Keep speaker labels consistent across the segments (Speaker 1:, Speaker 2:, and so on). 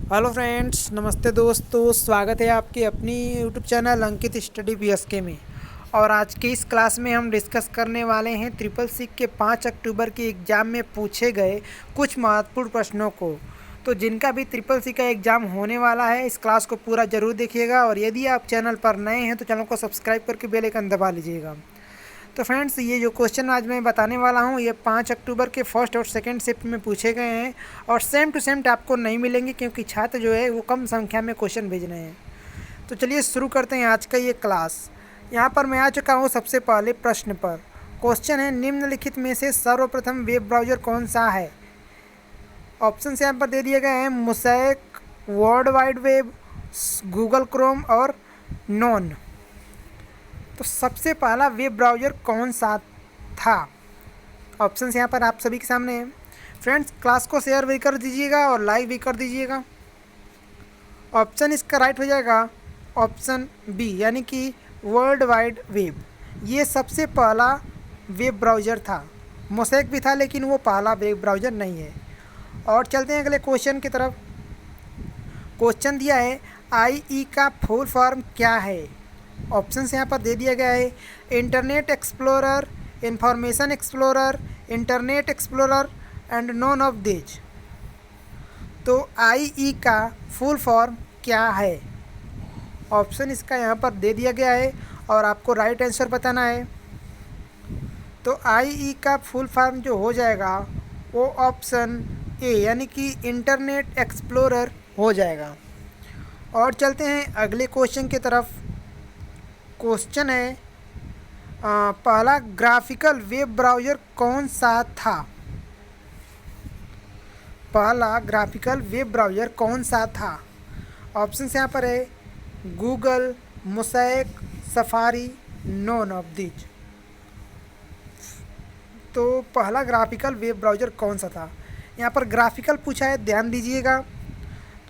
Speaker 1: Hello friends, नमस्ते दोस्तों। स्वागत है आपके अपनी यूट्यूब चैनल अंकित स्टडी पीएसके में। और आज की इस क्लास में हम डिस्कस करने वाले हैं ट्रिपल सी के 5 अक्टूबर के एग्ज़ाम में पूछे गए कुछ महत्वपूर्ण प्रश्नों को। तो जिनका भी ट्रिपल सी का एग्ज़ाम होने वाला है, इस क्लास को पूरा ज़रूर देखिएगा। और यदि आप चैनल पर नए हैं तो चैनल को सब्सक्राइब करके बेल आइकन दबा लीजिएगा। तो फ्रेंड्स, ये जो क्वेश्चन आज मैं बताने वाला हूँ, ये 5 अक्टूबर के फर्स्ट और सेकंड शिफ्ट में पूछे गए हैं। और सेम टू सेम आपको नहीं मिलेंगे, क्योंकि छात्र जो है वो कम संख्या में क्वेश्चन भेज रहे हैं। तो चलिए शुरू करते हैं आज का ये क्लास। यहाँ पर मैं आ चुका हूँ सबसे पहले प्रश्न पर। क्वेश्चन है, निम्नलिखित में से सर्वप्रथम वेब ब्राउज़र कौन सा है। ऑप्शन यहाँ पर दे दिए गए हैं, mosaic, world wide web, Google Chrome और नॉन। तो सबसे पहला वेब ब्राउज़र कौन सा था। ऑप्शंस यहाँ पर आप सभी के सामने हैं। फ्रेंड्स, क्लास को शेयर भी कर दीजिएगा और लाइक भी कर दीजिएगा। ऑप्शन इसका राइट हो जाएगा ऑप्शन बी, यानी कि वर्ल्ड वाइड वेब। ये सबसे पहला वेब ब्राउज़र था। मोज़ेक भी था, लेकिन वो पहला वेब ब्राउज़र नहीं है। और चलते हैं अगले क्वेश्चन की तरफ। क्वेश्चन दिया है, IE का फुल फॉर्म क्या है। ऑप्शंस यहाँ पर दे दिया गया है, internet explorer, information explorer, internet explorer and none of this. तो IE का फुल फॉर्म क्या है। ऑप्शन इसका यहाँ पर दे दिया गया है और आपको राइट आंसर बताना है। तो IE का फुल फॉर्म जो हो जाएगा वो ऑप्शन ए, यानी कि इंटरनेट एक्सप्लोरर हो जाएगा। और चलते हैं अगले क्वेश्चन की तरफ। क्वेश्चन है, पहला ग्राफिकल वेब ब्राउज़र कौन सा था। पहला ग्राफिकल वेब ब्राउज़र कौन सा था। ऑप्शंस यहाँ पर है, Google, mosaic, safari, non of this. तो पहला ग्राफिकल वेब ब्राउज़र कौन सा था। यहाँ पर ग्राफिकल पूछा है, ध्यान दीजिएगा।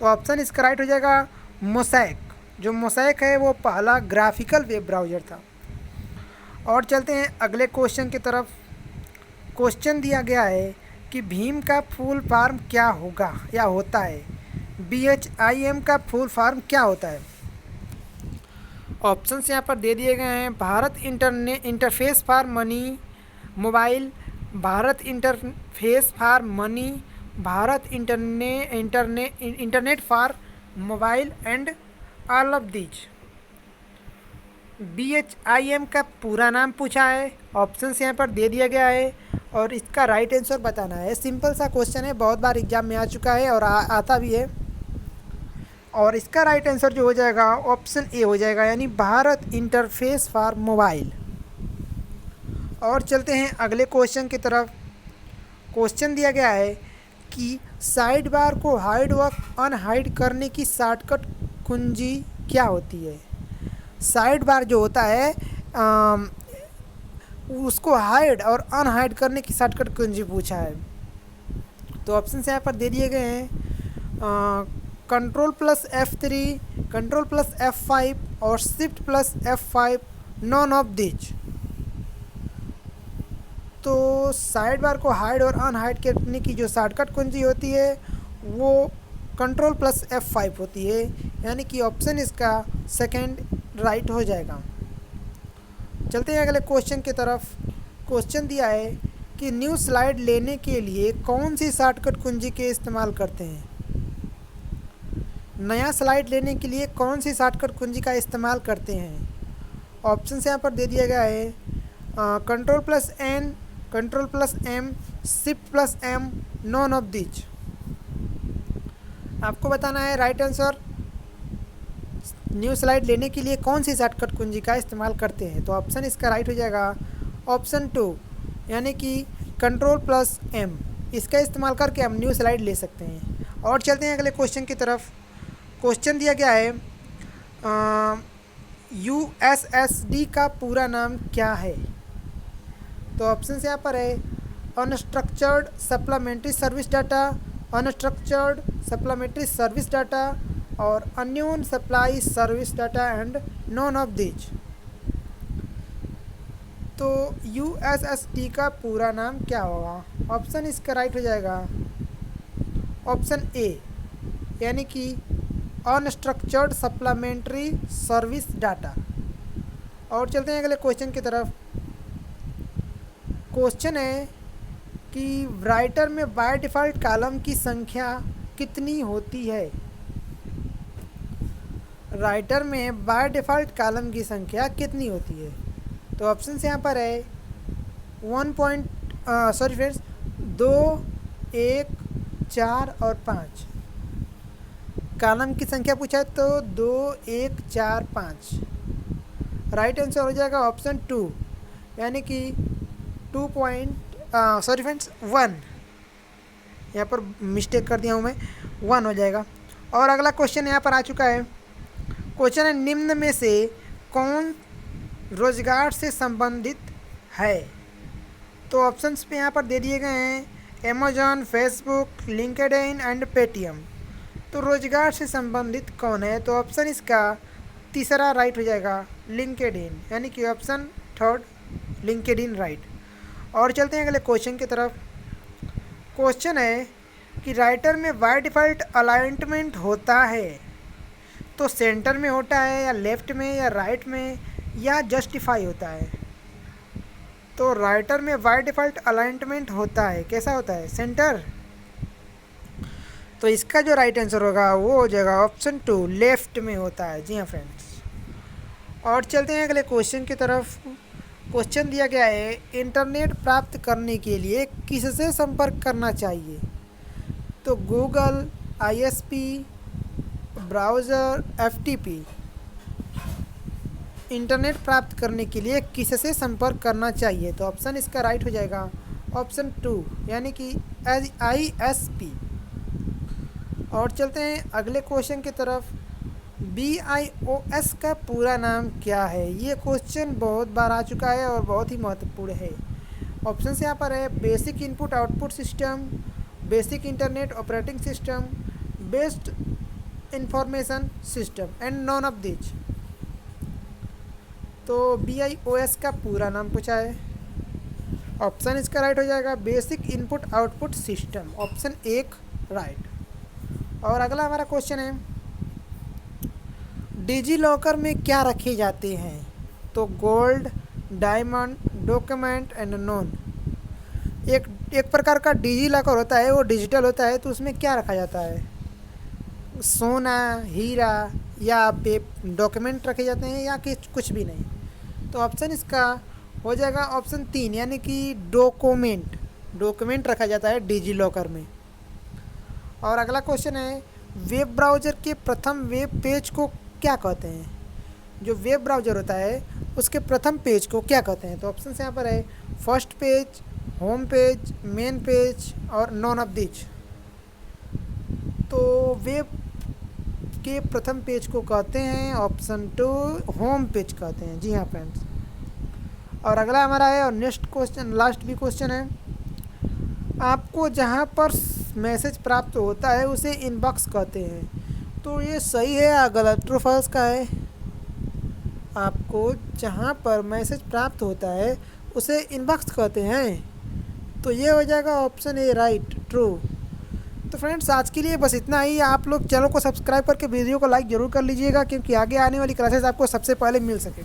Speaker 1: तो ऑप्शन इसका राइट हो जाएगा मोज़ेक। जो मोज़ेक है वो पहला ग्राफिकल वेब ब्राउज़र था। और चलते हैं अगले क्वेश्चन की तरफ। क्वेश्चन दिया गया है कि भीम का फुल फॉर्म क्या होगा या होता है। BHIM का फुल फॉर्म क्या होता है। ऑप्शंस यहाँ पर दे दिए गए हैं, Bharat interface for money mobile, Bharat interface for money, Bharat internet for mobile and all of this. BHIM का पूरा नाम पूछा है। ऑप्शंस यहाँ पर दे दिया गया है और इसका राइट आंसर बताना है। सिंपल सा क्वेश्चन है, बहुत बार एग्जाम में आ चुका है और आता भी है। और इसका राइट आंसर जो हो जाएगा ऑप्शन ए हो जाएगा, यानी भारत इंटरफेस फॉर मोबाइल। और चलते हैं अगले क्वेश्चन की तरफ। क्वेश्चन दिया गया है कि साइड बार को हाइड व अनहाइड करने की शॉर्टकट कुंजी क्या होती है। साइड बार जो होता है उसको हाइड और अनहाइड करने की शॉर्टकट कुंजी पूछा है। तो ऑप्शन यहाँ पर दे दिए गए हैं, control plus F3, control plus F5 और shift plus F5, non of this. तो साइड बार को हाइड और अनहाइड करने की जो शॉर्टकट कुंजी होती है वो कंट्रोल प्लस F5 होती है, यानी कि ऑप्शन इसका सेकंड राइट हो जाएगा। चलते हैं अगले क्वेश्चन की तरफ। क्वेश्चन दिया है कि न्यू स्लाइड लेने के लिए कौन सी शॉर्टकट कुंजी के इस्तेमाल करते हैं। नया स्लाइड लेने के लिए कौन सी शॉर्टकट कुंजी का इस्तेमाल करते हैं। ऑप्शन यहाँ पर दे दिया गया है, control plus N, control plus M, shift plus M, non of this. आपको बताना है राइट आंसर। न्यू स्लाइड लेने के लिए कौन सी शॉर्टकट कुंजी का इस्तेमाल करते हैं। तो ऑप्शन इसका राइट हो जाएगा ऑप्शन 2, यानी कि कंट्रोल प्लस M। इसका इस्तेमाल करके हम न्यू स्लाइड ले सकते हैं। और चलते हैं अगले क्वेश्चन की तरफ। क्वेश्चन दिया गया है, USSD का पूरा नाम क्या है। तो ऑप्शन यहाँ पर है, unstructured supplementary service data, unstructured supplementary service data और unknown supply service data and none of this. तो USSD का पूरा नाम क्या होगा। ऑप्शन इसका राइट हो जाएगा ऑप्शन ए, यानी कि अनस्ट्रक्चर्ड सप्लीमेंट्री सर्विस डाटा। और चलते हैं अगले क्वेश्चन की तरफ। क्वेश्चन है कि राइटर में बाय डिफ़ॉल्ट कॉलम की संख्या कितनी होती है। राइटर में बाय डिफ़ॉल्ट कॉलम की संख्या कितनी होती है। तो ऑप्शन यहाँ पर है 2, 1, 4 और 5। कॉलम की संख्या पूछा है तो 2, 1, 4, 5। राइट आंसर हो जाएगा ऑप्शन 2, यानी कि 1। यहाँ पर मिस्टेक कर दिया हूँ मैं, 1 हो जाएगा। और अगला क्वेश्चन यहाँ पर आ चुका है। क्वेश्चन है निम्न में से कौन रोजगार से संबंधित है। तो ऑप्शंस पे यहाँ पर दे दिए गए हैं Amazon, Facebook, LinkedIn and Paytm. तो रोजगार से संबंधित कौन है। तो ऑप्शन इसका तीसरा राइट हो जाएगा लिंक्डइन, यानी कि ऑप्शन 3 लिंक्डइन राइट। और चलते हैं अगले क्वेश्चन की तरफ। क्वेश्चन है कि राइटर में बाय डिफ़ॉल्ट अलाइनमेंट होता है तो सेंटर में होता है या लेफ्ट में या राइट में या जस्टिफाई होता है। तो राइटर में बाय डिफ़ॉल्ट अलाइनमेंट होता है, कैसा होता है, सेंटर। तो इसका जो राइट आंसर होगा वो हो जाएगा ऑप्शन 2 लेफ्ट में होता है। जी हाँ फ्रेंड्स। और चलते हैं अगले क्वेश्चन की तरफ। क्वेश्चन दिया गया है इंटरनेट प्राप्त करने के लिए किससे संपर्क करना चाहिए। तो Google, ISP, browser, FTP. Internet प्राप्त करने के लिए किससे संपर्क करना चाहिए। तो ऑप्शन इसका राइट हो जाएगा ऑप्शन 2, यानी कि आईएसपी। और चलते हैं अगले क्वेश्चन की तरफ। BIOS का पूरा नाम क्या है। ये क्वेश्चन बहुत बार आ चुका है और बहुत ही महत्वपूर्ण है। ऑप्शन यहाँ पर है basic input output system, basic internet operating system, based information system and none of this. तो BIOS का पूरा नाम पूछा है। ऑप्शन इसका राइट हो जाएगा basic input output system, option 1 right. और अगला हमारा क्वेश्चन है डिजी लॉकर में क्या रखे जाते हैं। तो gold, diamond, document and known. एक प्रकार का डिजी लॉकर होता है, वो डिजिटल होता है। तो उसमें क्या रखा जाता है, सोना, हीरा या डॉक्यूमेंट रखे जाते हैं या कि कुछ भी नहीं। तो ऑप्शन इसका हो जाएगा ऑप्शन 3, यानी कि डॉक्यूमेंट रखा जाता है डिजी लॉकर में। और अगला क्वेश्चन है वेब ब्राउज़र के प्रथम वेब पेज को क्या कहते हैं। जो वेब ब्राउज़र होता है उसके प्रथम पेज को क्या कहते हैं। तो ऑप्शन यहाँ पर है first page, home page, main page और नॉन ऑफ दिच। तो वेब के प्रथम पेज को कहते हैं ऑप्शन 2 होम पेज कहते हैं। जी हाँ फ्रेंड्स। और अगला हमारा है और नेक्स्ट क्वेश्चन, लास्ट भी क्वेश्चन है। आपको जहाँ पर मैसेज प्राप्त होता है उसे इनबॉक्स कहते हैं। तो ये सही है या गलत, ट्रू फॉल्स का है। आपको जहाँ पर मैसेज प्राप्त होता है उसे इनबॉक्स कहते हैं। तो ये हो जाएगा ऑप्शन ए राइट, ट्रू। तो फ्रेंड्स आज के लिए बस इतना ही। आप लोग चैनल को सब्सक्राइब करके वीडियो को लाइक ज़रूर कर लीजिएगा, क्योंकि आगे आने वाली क्लासेस आपको सबसे पहले मिल सके।